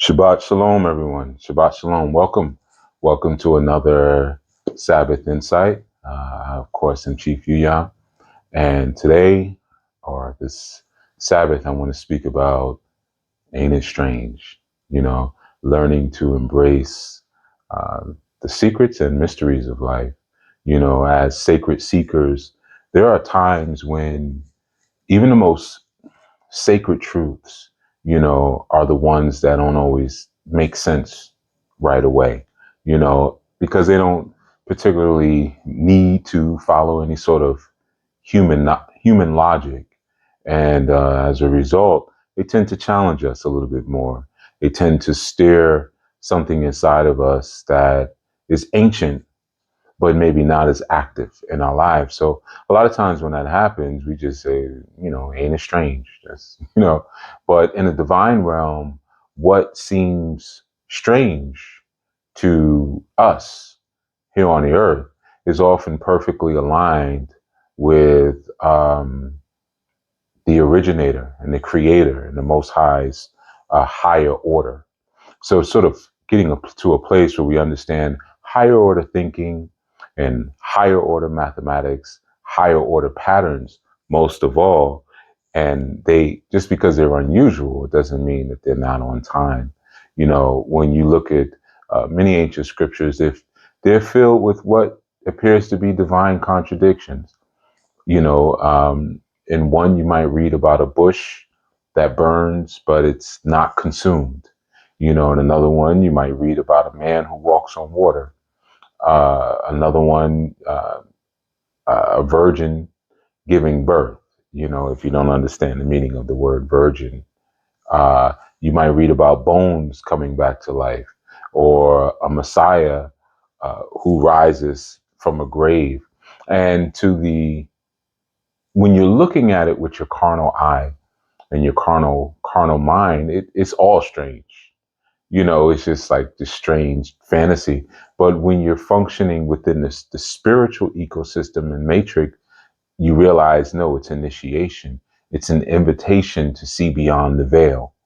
Shabbat Shalom, everyone. Shabbat Shalom. Welcome to another Sabbath Insight. Of course, I'm Chief Yuya. And today, or this Sabbath, I want to speak about Ain't It Strange? Learning to embrace uh, the secrets and mysteries of life. As sacred seekers, there are times when even the most sacred truths, are the ones that don't always make sense right away, because they don't particularly need to follow any sort of human logic. And as a result, they tend to challenge us a little bit more. They tend to stir something inside of us that is ancient but maybe not as active in our lives. So a lot of times when that happens, we just say, ain't it strange? But in the divine realm, what seems strange to us here on the earth is often perfectly aligned with the originator and the creator and the Most High's higher order. So sort of getting to a place where we understand higher order thinking and higher order mathematics, higher order patterns, most of all. And they, just because they're unusual, it doesn't mean that they're not on time. When you look at many ancient scriptures, if they're filled with what appears to be divine contradictions. In one, you might read about a bush that burns, but it's not consumed. In another one, you might read about a man who walks on water. Another one, a virgin giving birth. If you don't understand the meaning of the word virgin, you might read about bones coming back to life, or a Messiah who rises from a grave. And when you're looking at it with your carnal eye and your carnal mind, it's all strange. It's just like this strange fantasy. But when you're functioning within the spiritual ecosystem and matrix, you realize, no, it's initiation. It's an invitation to see beyond the veil,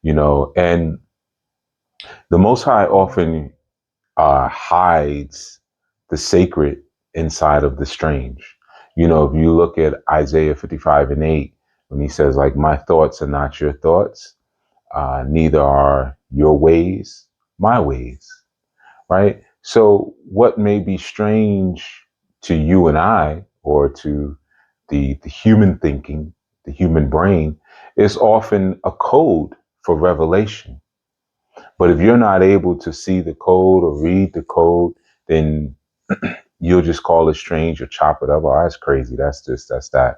and the Most High often hides the sacred inside of the strange. If you look at Isaiah 55:8, when he says, like, my thoughts are not your thoughts, neither are your ways my ways, right? So what may be strange to you and I, or to the human thinking, the human brain, is often a code for revelation. But if you're not able to see the code or read the code, then you'll just call it strange or chop it up. Oh, that's crazy. That's that.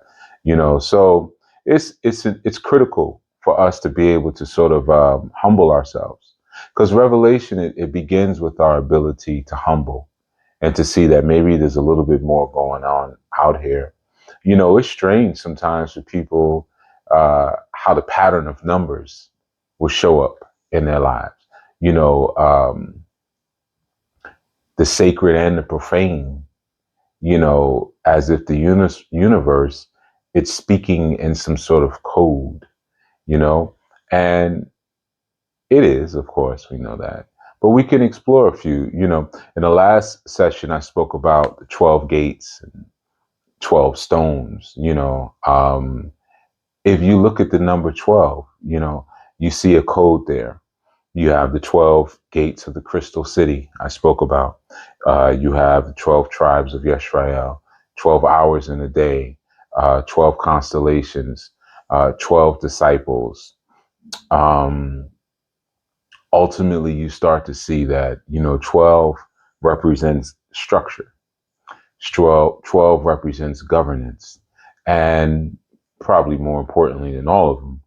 So it's critical for us to be able to sort of humble ourselves, because revelation, it begins with our ability to humble and to see that maybe there's a little bit more going on out here. It's strange sometimes for people how the pattern of numbers will show up in their lives. You know, um, the sacred and the profane, as if the universe, it's speaking in some sort of code, and it is, of course, we know that. But we can explore a few, in the last session, I spoke about the 12 gates and 12 stones, if you look at the number 12, you see a code there. You have the 12 gates of the crystal city I spoke about. You have the 12 tribes of Yisrael, 12 hours in a day, 12 constellations, 12 disciples. Um, Ultimately, you start to see that, 12 represents structure. 12 represents governance. And probably more importantly than all of them,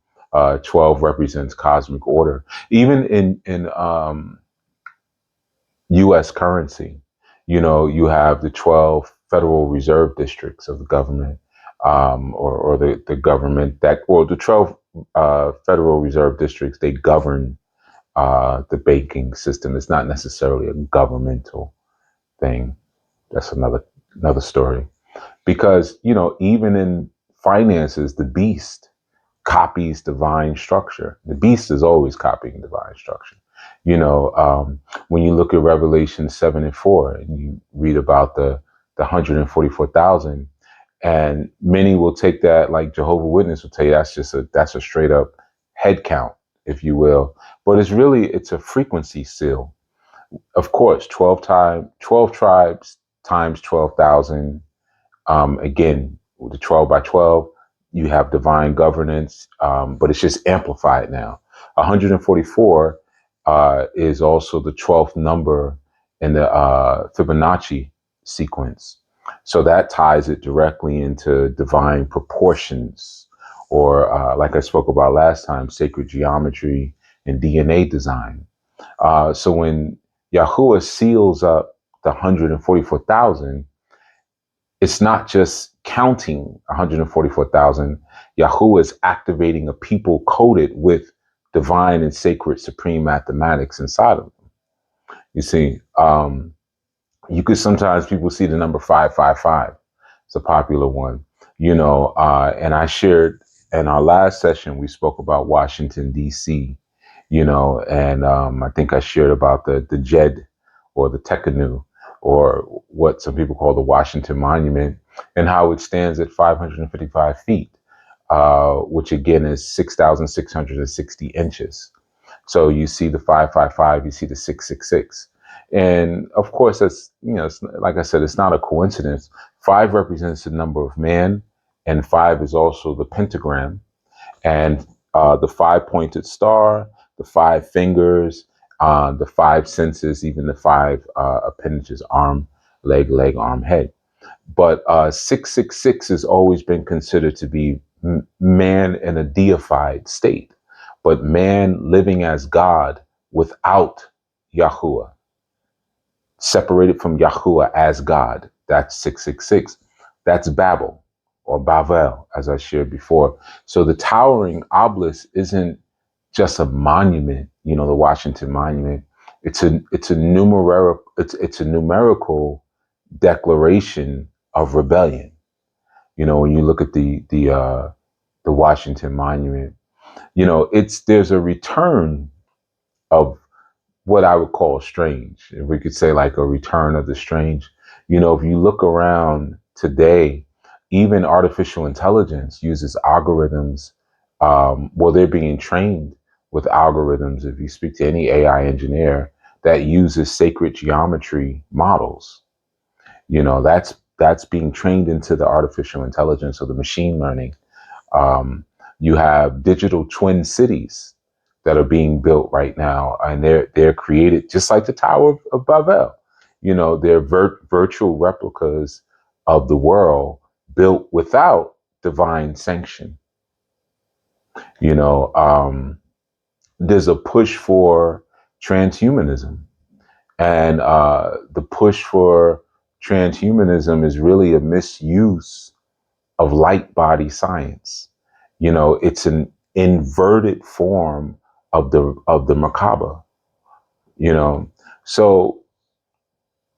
12 represents cosmic order. Even in U.S. currency, you have the 12 Federal Reserve districts of the government, or the government or the 12 Federal Reserve districts, they govern the banking system. It's not necessarily a governmental thing. That's another story. Because, even in finances, the beast copies divine structure. The beast is always copying divine structure. When you look at Revelation 7:4 and you read about the 144,000, and many will take that, like Jehovah's Witness will tell you, that's a straight up head count, if you will. But it's a frequency seal. Of course, 12 tribes times 12,000. Again, with the 12 by 12, you have divine governance, but it's just amplified now. 144 is also the 12th number in the Fibonacci sequence. So that ties it directly into divine proportions, or like I spoke about last time, sacred geometry and DNA design. So when Yahuwah seals up the 144,000, it's not just counting 144,000. Yahuwah is activating a people coded with divine and sacred supreme mathematics inside of them. You see, you could sometimes people see the number 555. It's a popular one, and I shared in our last session, we spoke about Washington, D.C., and I think I shared about the Jed or the Tekanu, or what some people call the Washington Monument, and how it stands at 555 feet, which again is 6,660 inches. So you see the 555, you see the 666. And of course, that's, like I said, it's not a coincidence. 5 represents the number of man, and 5 is also the pentagram. And the 5-pointed star, the 5 fingers, the 5 senses, even the 5 appendages, arm, leg, arm, head. But 666 has always been considered to be man in a deified state, but man living as God without Yahuwah, separated from Yahuwah as God. That's 666. That's Babel, or Bavel, as I shared before. So the towering obelisk isn't just a monument, the Washington Monument. It's a numerical declaration of rebellion. When you look at the Washington Monument, there's a return of what I would call strange. If we could say like a return of the strange. If you look around today, even artificial intelligence uses algorithms. They're being trained with algorithms. If you speak to any AI engineer that uses sacred geometry models, that's being trained into the artificial intelligence or the machine learning. You have digital twin cities that are being built right now, and they're created just like the Tower of Babel. They're virtual replicas of the world built without divine sanction. There's a push for transhumanism, and the push for transhumanism is really a misuse of light body science. It's an inverted form of the Merkaba. So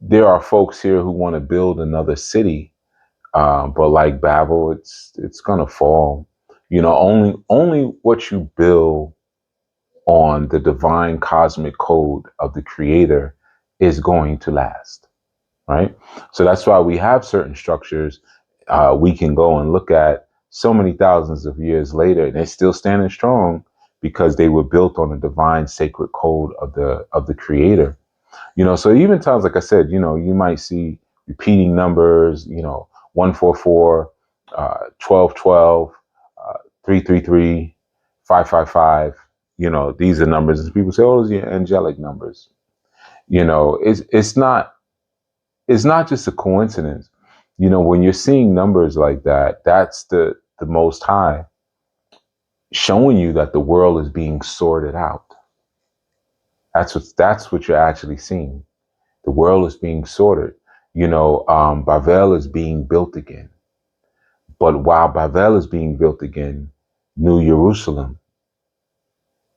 there are folks here who want to build another city, but like Babel, it's gonna fall. Only what you build on the divine cosmic code of the Creator is going to last, right? So that's why we have certain structures we can go and look at so many thousands of years later, and they're still standing strong because they were built on the divine sacred code of the Creator. So even times, like I said, you might see repeating numbers, 144, 1212, 333, 555. These are numbers, and people say, "Oh, those are angelic numbers." It's not just a coincidence. When you're seeing numbers like that, that's the Most High showing you that the world is being sorted out. That's what you're actually seeing. The world is being sorted. Bavel is being built again. But while Bavel is being built again, New Jerusalem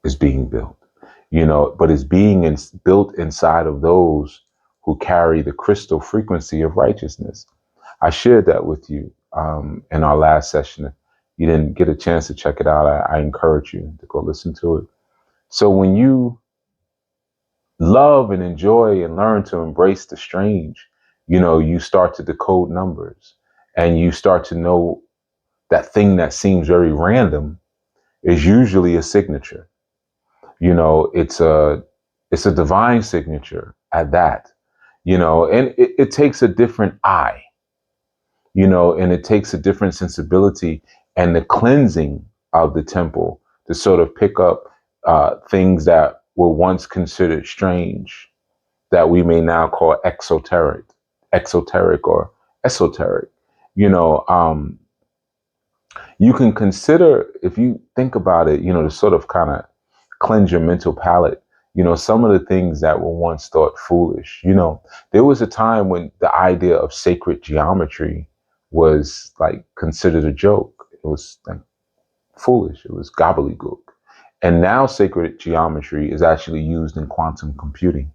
is being built. But it's being built inside of those who carry the crystal frequency of righteousness. I shared that with you in our last session you didn't get a chance to check it out, I encourage you to go listen to it. So when you love and enjoy and learn to embrace the strange, you start to decode numbers, and you start to know that thing that seems very random is usually a signature. It's a divine signature at that, and it takes a different eye, and it takes a different sensibility and the cleansing of the temple to sort of pick up things that were once considered strange, that we may now call exoteric or esoteric. You know, um, you can consider, if you think about it, to sort of kind of cleanse your mental palate, some of the things that were once thought foolish. There was a time when the idea of sacred geometry was like considered a joke. It was like foolish. It was gobbledygook. And now sacred geometry is actually used in quantum computing.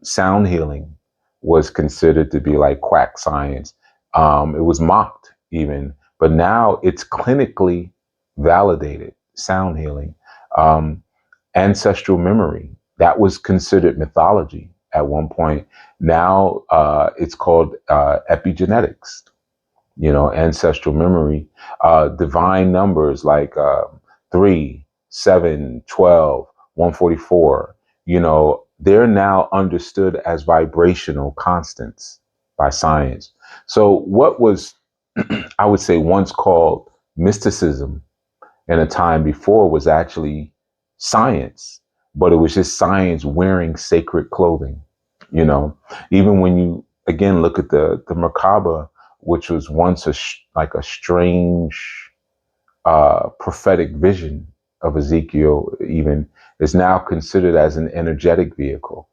Sound healing was considered to be like quack science. It was mocked even, but now it's clinically validated. Sound healing, ancestral memory, that was considered mythology at one point. Now it's called epigenetics. Ancestral memory, divine numbers like 3, 7, 12, 144, they're now understood as vibrational constants by science. So what was, I would say, once called mysticism in a time before was actually science, but it was just science wearing sacred clothing. Even when you again look at the Merkaba, which was once like a strange prophetic vision of Ezekiel, even is now considered as an energetic vehicle.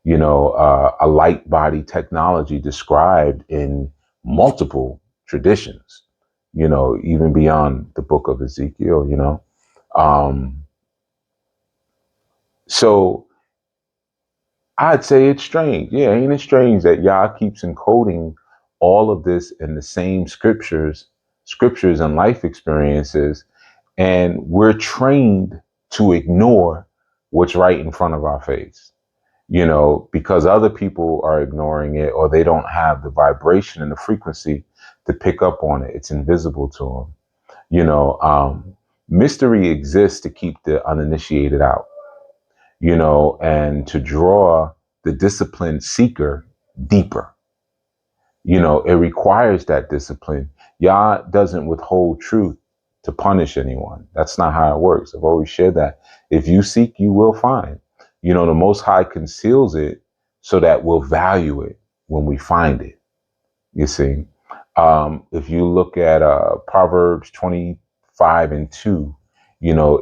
A light body technology described in multiple traditions. Even beyond the book of Ezekiel. Um, so I'd say it's strange. Yeah, ain't it strange that Yah keeps encoding all of this in the same scriptures and life experiences, and we're trained to ignore what's right in front of our face, because other people are ignoring it, or they don't have the vibration and the frequency to pick up on it. It's invisible to them. Mystery exists to keep the uninitiated out, and to draw the disciplined seeker deeper. It requires that discipline. Yah doesn't withhold truth to punish anyone. That's not how it works. I've always shared that. If you seek, you will find. The Most High conceals it so that we'll value it when we find it. You see, if you look at Proverbs 25:2,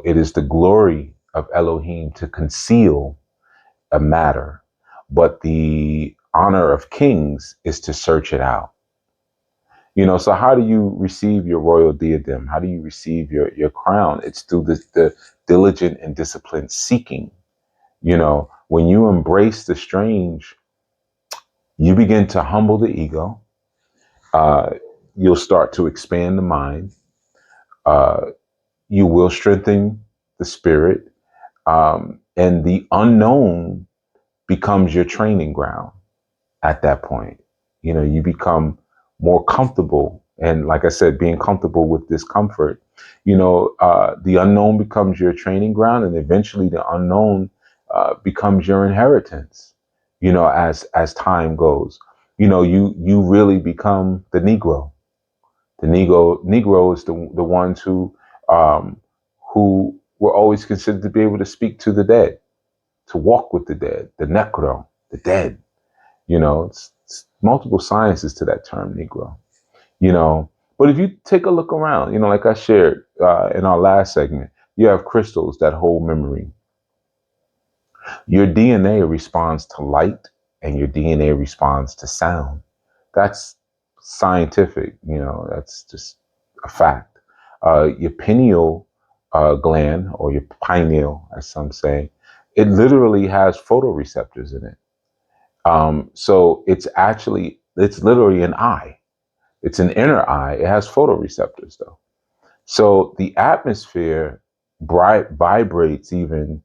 it is the glory of Elohim to conceal a matter, but the honor of kings is to search it out. So how do you receive your royal diadem? How do you receive your crown? It's through the diligent and disciplined seeking. When you embrace the strange, you begin to humble the ego. Uh, you'll start to expand the mind. Uh, you will strengthen the spirit. And the unknown becomes your training ground at that point. You become more comfortable. And like I said, being comfortable with discomfort, the unknown becomes your training ground, and eventually the unknown becomes your inheritance, as time goes. You really become the Negro. The Negro is the ones who were always considered to be able to speak to the dead, to walk with the dead, the Necro, the dead. It's multiple sciences to that term, Negro. But if you take a look around, like I shared in our last segment, you have crystals that hold memory. Your DNA responds to light, and your DNA responds to sound. That's scientific. That's just a fact. Your pineal gland, or your pineal, as some say, it literally has photoreceptors in it. So it's literally an eye. It's an inner eye. It has photoreceptors though. So the atmosphere vibrates even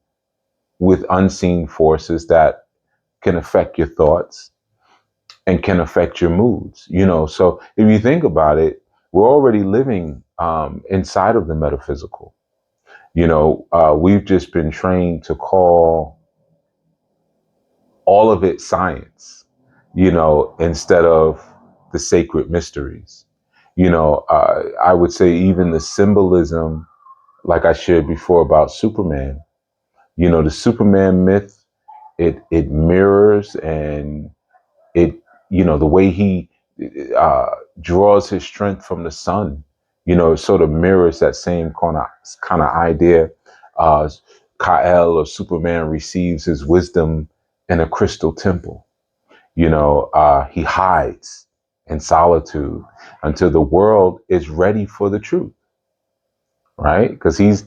with unseen forces that can affect your thoughts and can affect your moods. So if you think about it, we're already living inside of the metaphysical. We've just been trained to call all of it science, instead of the sacred mysteries. I would say even the symbolism, like I shared before about Superman, the Superman myth, it mirrors, and it, the way he uh, draws his strength from the sun, it sort of mirrors that same kind of idea. Uh, Kal, or Superman, receives his wisdom in a crystal temple. He hides in solitude until the world is ready for the truth, right? Because he's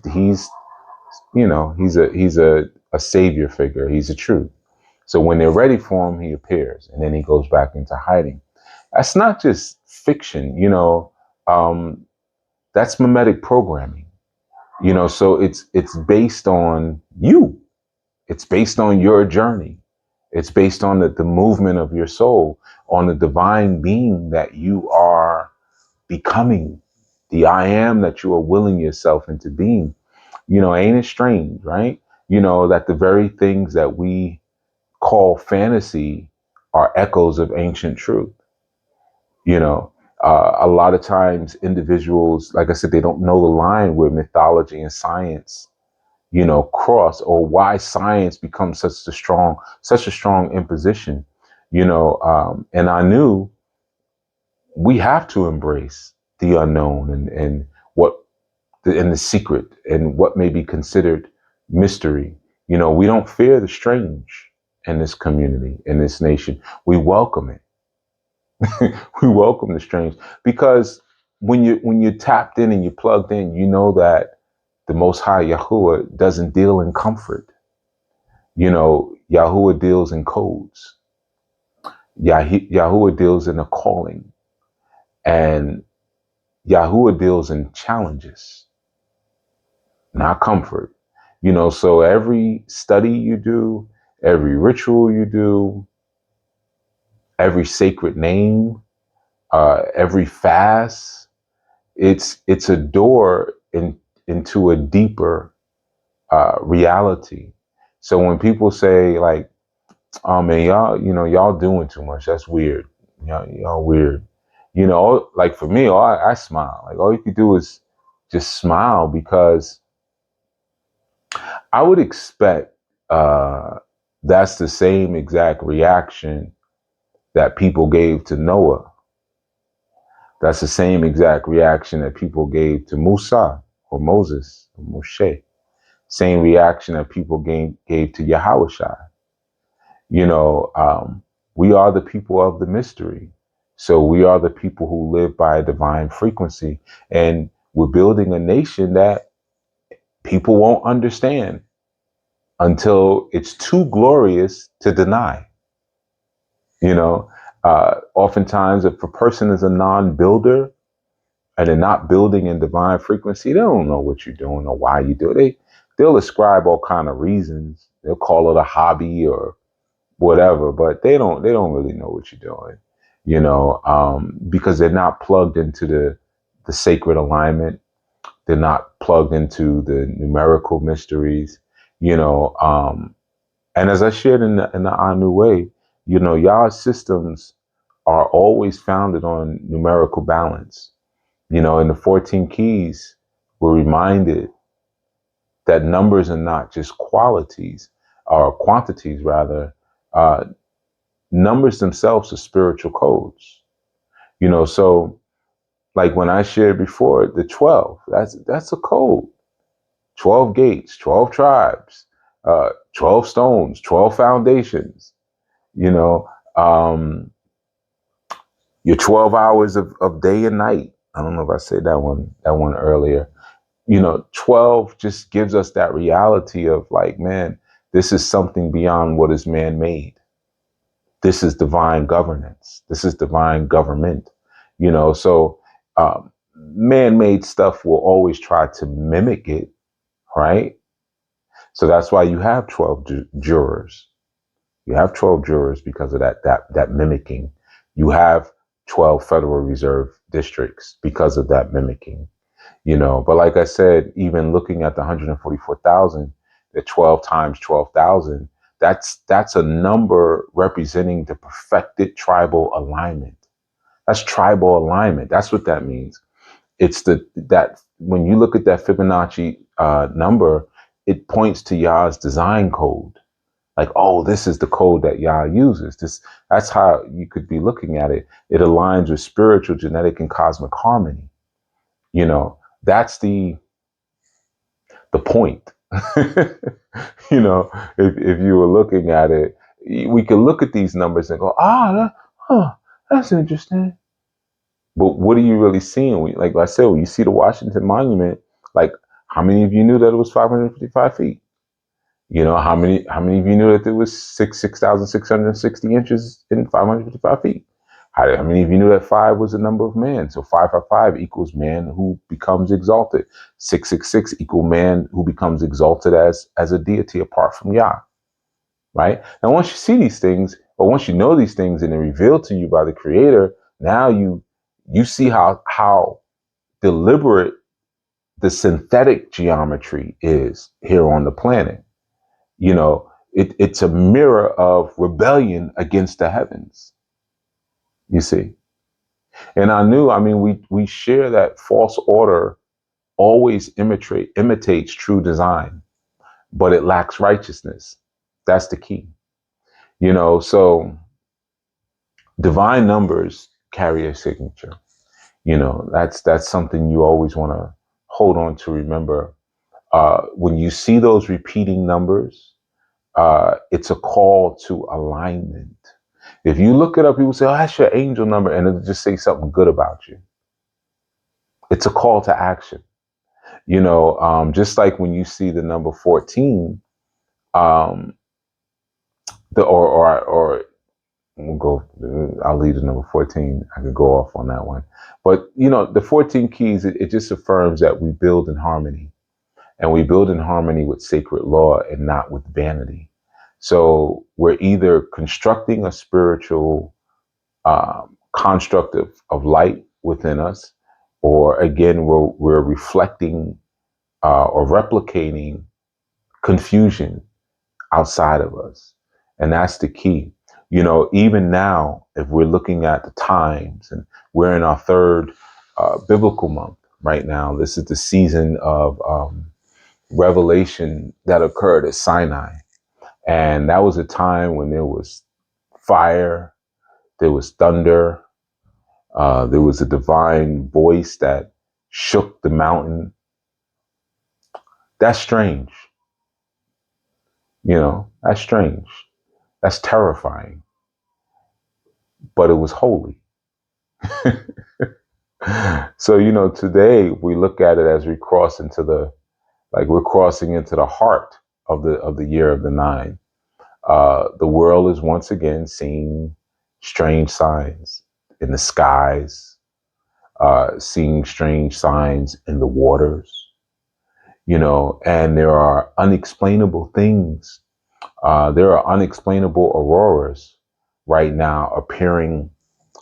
a savior figure. He's a truth. So when they're ready for him, he appears, and then he goes back into hiding. That's not just fiction, that's mimetic programming. So it's based on you. It's based on your journey. It's based on the movement of your soul, on the divine being that you are becoming, the I am that you are willing yourself into being. Ain't it strange, right? That the very things that we call fantasy are echoes of ancient truth. A lot of times individuals, like I said, they don't know the line where mythology and science, cross, or why science becomes such a strong imposition. And I knew we have to embrace the unknown, and the secret, and what may be considered mystery. We don't fear the strange in this community, in this nation. We welcome it. We welcome the strange, because when you're tapped in and you're plugged in, that the Most High Yahuwah doesn't deal in comfort. Yahuwah deals in codes. Yahuwah deals in a calling, and Yahuwah deals in challenges, not comfort. So every study you do, every ritual you do, every sacred name, every fast, it's a door into a deeper reality. So when people say, like, "Oh man, y'all doing too much. That's weird. Y'all weird." Like for me, I smile. Like all you could do is just smile, because I would expect that's the same exact reaction that people gave to Noah. That's the same exact reaction that people gave to Musa, or Moses, or Moshe. Same reaction that people gave to Yahushua. You know, we are the people of the mystery. So we are the people who live by a divine frequency. And we're building a nation that people won't understand until it's too glorious to deny. You know, oftentimes, if a person is a non-builder and they're not building in divine frequency, they don't know what you're doing or why you do it. They'll ascribe all kind of reasons. They'll call it a hobby or whatever, but they don't really know what you're doing. Because they're not plugged into the sacred alignment. They're not plugged into the numerical mysteries. You know, and as I shared in the ANU way, Yah's systems are always founded on numerical balance. In the 14 keys, we're reminded that numbers are not just qualities, or quantities rather. Numbers themselves are spiritual codes. So like when I shared before, the 12, that's a code. 12 gates, 12 tribes, 12 stones, 12 foundations, you know, your 12 hours of day and night. I don't know if I said that one earlier. 12 just gives us that reality of like, man, this is something beyond what is man-made. This is divine governance. This is divine government. So man-made stuff will always try to mimic it, right? So that's why you have 12 jurors. You have 12 jurors because of that mimicking. You have 12 Federal Reserve districts because of that mimicking. But like I said, even looking at the 144,000, the 12 times 12,000, that's a number representing the perfected tribal alignment. That's tribal alignment. That's what that means. It's that when you look at that Fibonacci number, it points to Yah's design code. Like, oh, this is the code that Yah uses. That's how you could be looking at it. It aligns with spiritual, genetic, and cosmic harmony. That's the point. If you were looking at it, we could look at these numbers and go, that's interesting. But what are you really seeing? Like I said, when you see the Washington Monument, like, how many of you knew that it was 555 feet? How many of you knew that it was 6,660 inches and 555 feet? How many of you knew that 5 was the number of man? So 555 equals man who becomes exalted. 666 equal man who becomes exalted as a deity apart from Yah. Right? And once you see these things, or once you know these things and they're revealed to you by the Creator, now you see how deliberate the synthetic geometry is here on the planet. It's a mirror of rebellion against the heavens. You see? And we share that false order always imitates true design, but it lacks righteousness. That's the key. So divine numbers carry a signature. That's something you always want to hold on to. Remember, when you see those repeating numbers, it's a call to alignment. If you look it up, people say, oh, that's your angel number, and it'll just say something good about you. It's a call to action. Just like when you see the number 14, or we'll go, I'll leave the number 14. I could go off on that one. But, the 14 keys, it just affirms that we build in harmony, and we build in harmony with sacred law and not with vanity. So we're either constructing a spiritual construct of light within us, or again, we're reflecting or replicating confusion outside of us. And that's the key. Even now, if we're looking at the times, and we're in our third biblical month right now, this is the season of revelation that occurred at Sinai. And that was a time when there was fire, there was thunder, there was a divine voice that shook the mountain. That's strange. That's strange. That's terrifying. But it was holy. So, today we look at it as we're crossing into the heart of the year of the 9. The world is once again seeing strange signs in the skies, seeing strange signs in the waters, and there are unexplainable things. There are unexplainable auroras right now appearing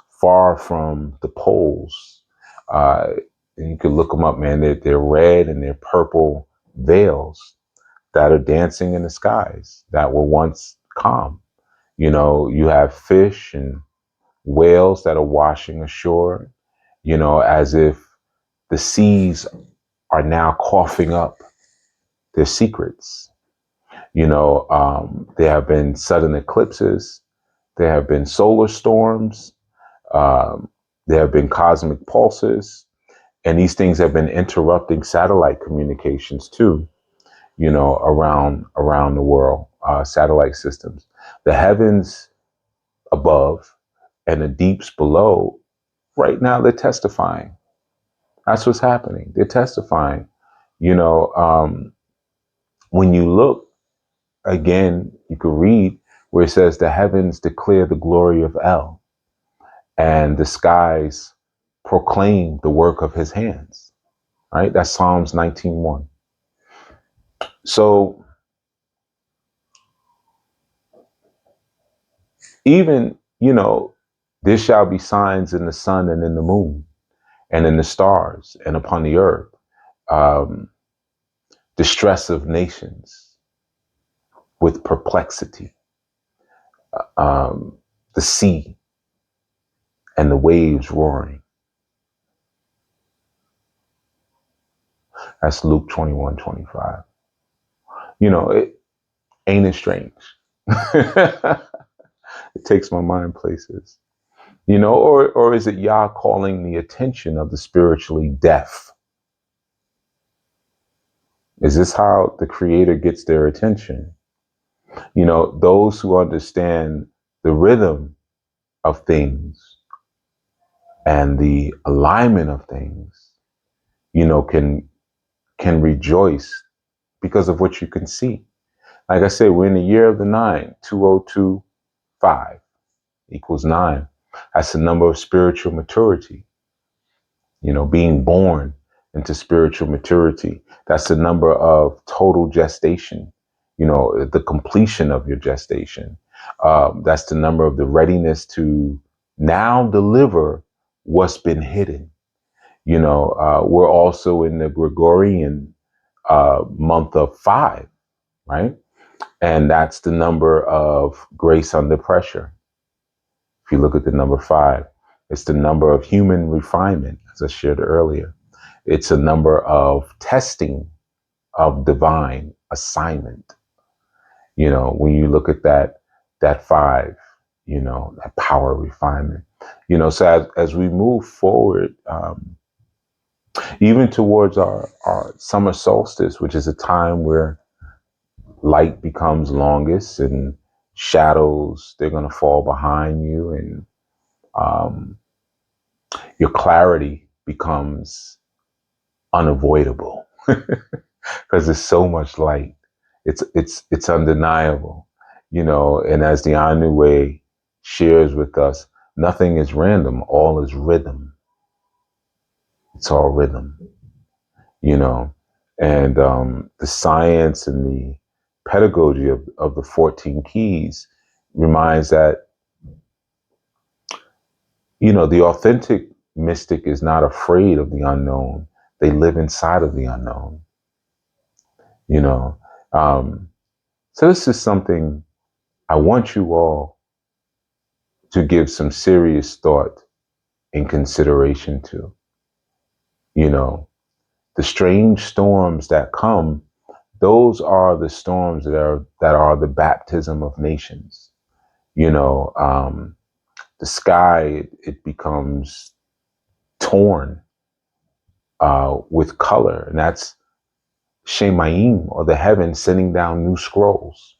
far from the poles. And you can look them up, man. They're red and they're purple veils that are dancing in the skies that were once calm. You have fish and whales that are washing ashore, as if the seas are now coughing up their secrets. There have been sudden eclipses. There have been solar storms. There have been cosmic pulses. And these things have been interrupting satellite communications too, around the world, satellite systems. The heavens above and the deeps below, right now they're testifying. That's what's happening. They're testifying. When you look, again, you can read where it says the heavens declare the glory of El, and the skies proclaim the work of his hands, right? That's Psalms 19:1. So even, there shall be signs in the sun and in the moon and in the stars and upon the earth, um, distress of nations with perplexity, um, the sea and the waves roaring. That's Luke 21:25. Ain't it strange? It takes my mind places. Or is it Yah calling the attention of the spiritually deaf? Is this how the Creator gets their attention? Those who understand the rhythm of things and the alignment of things, can rejoice because of what you can see. Like I said, we're in the year of the 9, 2025 equals 9. That's the number of spiritual maturity, being born into spiritual maturity. That's the number of total gestation, the completion of your gestation. That's the number of the readiness to now deliver what's been hidden. We're also in the Gregorian month of 5, right? And that's the number of grace under pressure. If you look at the number 5, it's the number of human refinement, as I shared earlier. It's a number of testing of divine assignment. When you look at that 5, that power of refinement. So as we move forward, even towards our summer solstice, which is a time where light becomes longest and shadows, they're going to fall behind you, and your clarity becomes unavoidable because there's so much light. It's undeniable, and as the ANU way shares with us, nothing is random, all is rhythm. It's all rhythm, and the science and the pedagogy of the 14 keys reminds that, the authentic mystic is not afraid of the unknown. They live inside of the unknown, you know. So this is something I want you all to give some serious thought and consideration to. The strange storms that come, those are the storms that are the baptism of nations. The sky, it becomes torn with color, and that's Shemayim, or the heavens sending down new scrolls.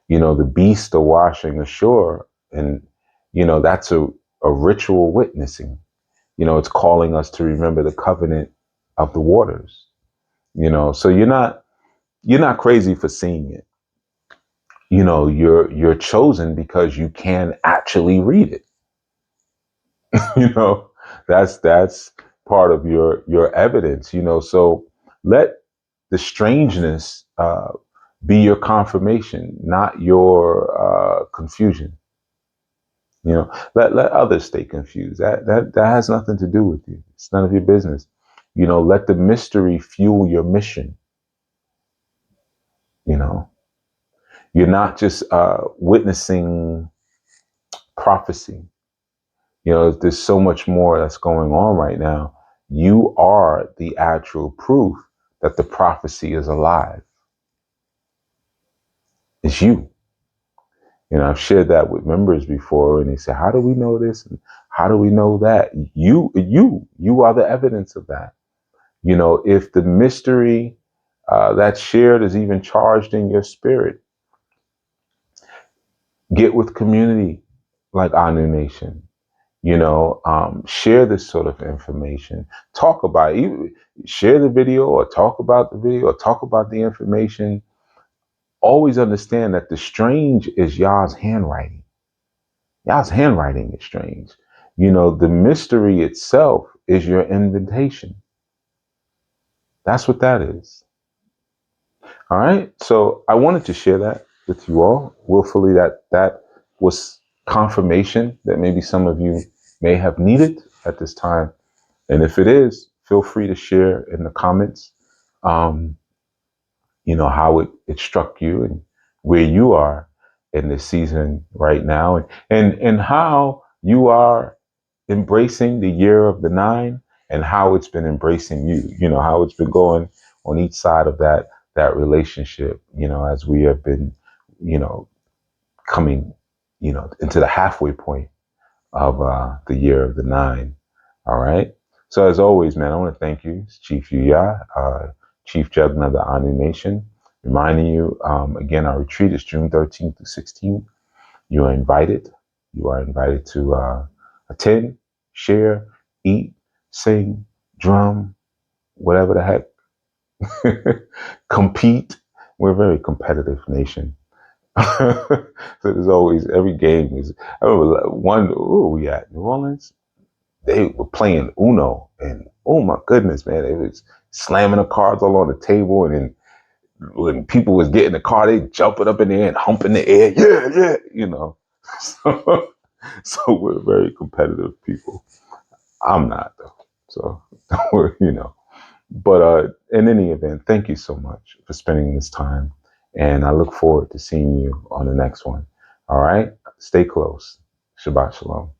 The beasts are washing ashore, and that's a ritual witnessing. It's calling us to remember the covenant of the waters. So you're not crazy for seeing it. You're chosen because you can actually read it. That's part of your evidence. So let the strangeness be your confirmation, not your confusion. Let others stay confused. That has nothing to do with you. It's none of your business. Let the mystery fuel your mission. You're not just witnessing prophecy. There's so much more that's going on right now. You are the actual proof that the prophecy is alive. It's you. I've shared that with members before, and they say, how do we know this? And how do we know that? You are the evidence of that. If the mystery that's shared is even charged in your spirit, get with community like ANU Nation. Share this sort of information. Talk about it. Share the video, or talk about the video, or talk about the information. Always understand that the strange is Yah's handwriting. Yah's handwriting is strange. The mystery itself is your invitation. That's what that is. All right. So I wanted to share that with you all. Willfully, that was confirmation that maybe some of you may have needed at this time. And if it is, feel free to share in the comments, um, how it struck you and where you are in this season right now, and how you are embracing the year of the nine, and how it's been embracing you, how it's been going on each side of that relationship, as we have been, coming, into the halfway point of the year of the nine. All right. So as always, man, I want to thank you, Chief Yuya, Chief Juggler of the ANU Nation, reminding you, again, our retreat is June 13th through 16th. You are invited. You are invited to attend, share, eat, sing, drum, whatever the heck, compete. We're a very competitive nation. So there's always, every game is, I remember one, where we at? New Orleans? They were playing Uno, and oh my goodness, man, they was slamming the cards all on the table, and then when people was getting the car, they jumping up in the air and humping the air. Yeah. So, so we're very competitive people. I'm not though. So, but in any event, thank you so much for spending this time. And I look forward to seeing you on the next one. All right. Stay close. Shabbat Shalom.